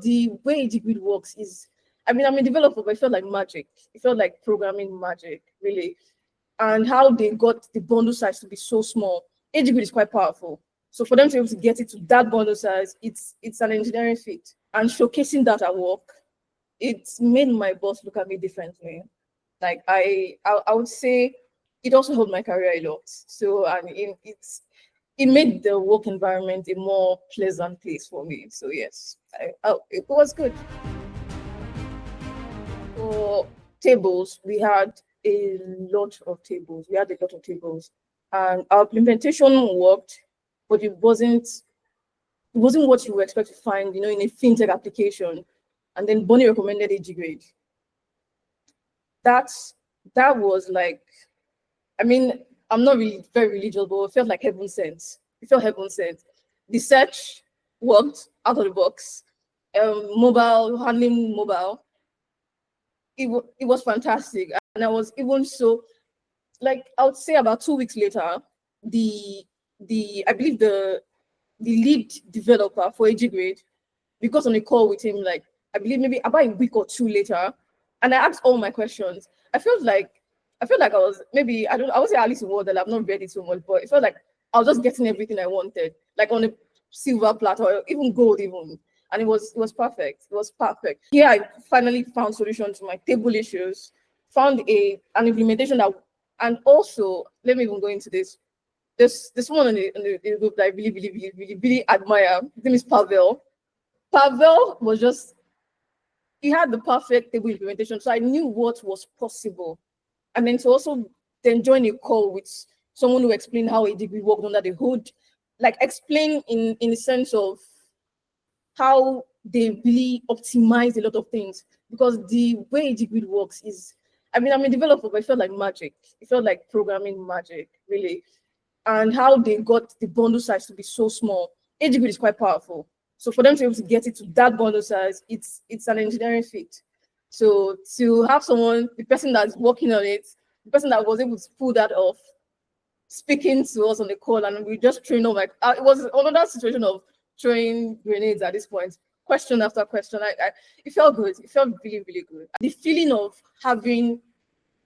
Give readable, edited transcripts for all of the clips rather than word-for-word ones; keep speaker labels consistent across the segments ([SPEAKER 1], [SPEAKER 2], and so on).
[SPEAKER 1] The way AG-Grid works is, I mean, I'm a developer, but it felt like magic. It felt like programming magic, really. And how they got the bundle size to be so small. AG-Grid is quite powerful. So for them to be able to get it to that bundle size, it's an engineering feat. And showcasing that at work, it's made my boss look at me differently. Like I would say it also helped my career a lot. So it made the work environment a more pleasant place for me. So yes, it was good. For tables, we had a lot of tables. And our implementation worked, but it wasn't what you would expect to find, in a fintech application. And then Bonnie recommended AG-Grid. That was like, I mean, I'm not really very religious, but it felt like heaven sent. It felt heaven sent. The search worked out of the box. Handling mobile. It was fantastic. And I was even so, like, I would say about 2 weeks later, I believe the lead developer for AG-Grid, we got on a call with him, like, I believe maybe about a week or two later, and I asked all my questions. I felt like I was maybe, I would say Alice in Wonderland. I've not read it so much, but it felt like I was just getting everything I wanted, like on a silver platter, or even gold even. And it was perfect. It was perfect. Here I finally found solutions to my table issues, found an implementation that, and also let me even go into this. This one in the group that I really admire. His name is Pavel. Pavel was just, he had the perfect table implementation. So I knew what was possible. And then to also then join a call with someone who explained how AG-Grid worked under the hood, like explain in the sense of how they really optimize a lot of things. Because the way AG-Grid works is, I mean, I'm a developer, but it felt like magic. It felt like programming magic, really. And how they got the bundle size to be so small. AG-Grid is quite powerful. So for them to be able to get it to that bundle size, it's an engineering feat. So to have someone, the person that's working on it, the person that was able to pull that off, speaking to us on the call, and we just trained on, like, it was another situation of throwing grenades at this point, question after question. It felt good. It felt really, really good. The feeling of having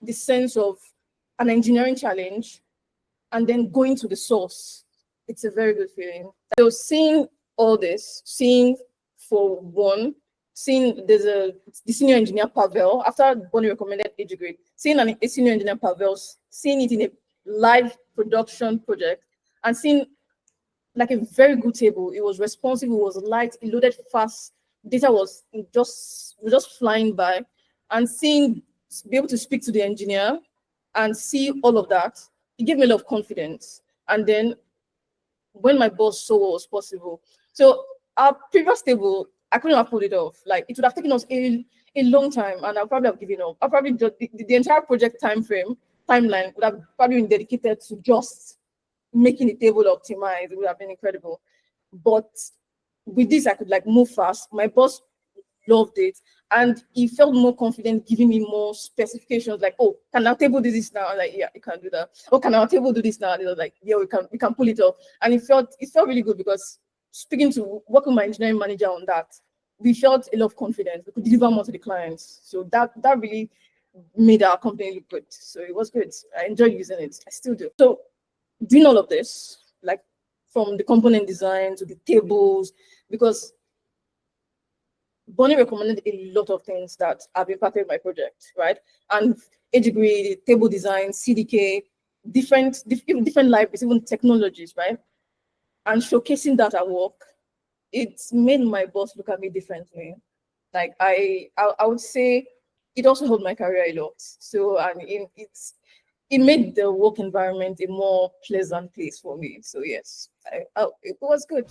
[SPEAKER 1] the sense of an engineering challenge and then going to the source, it's a very good feeling. So seeing all this, seeing the senior engineer Pavel, after Bonnie recommended AG-Grid, seeing a senior engineer Pavel, seeing it in a live production project, and seeing like a very good table. It was responsive, it was light, it loaded fast, data was just flying by, and be able to speak to the engineer and see all of that, it gave me a lot of confidence. And then when my boss saw what was possible, so our previous table, I couldn't have pulled it off. Like, it would have taken us a long time, and I'll probably have given up. I'll probably just, the entire project timeline would have probably been dedicated to just making the table optimized. It would have been incredible. But with this, I could like move fast. My boss loved it, and he felt more confident giving me more specifications, like, oh, can our table do this now? I'm like, yeah, you can do that. Oh, can our table do this now? And he was like, yeah, we can pull it off. And it felt really good, because working with my engineering manager on that, we felt a lot of confidence. We could deliver more to the clients. So that really made our company look good. So it was good. I enjoyed using it. I still do. So doing all of this, like from the component design to the tables, because Bonnie recommended a lot of things that have impacted my project, right? And AG-Grid, table design, CDK, different libraries, even technologies, right? And showcasing that at work, it's made my boss look at me differently. Like I would say it also helped my career a lot. So it made the work environment a more pleasant place for me. So yes, it was good.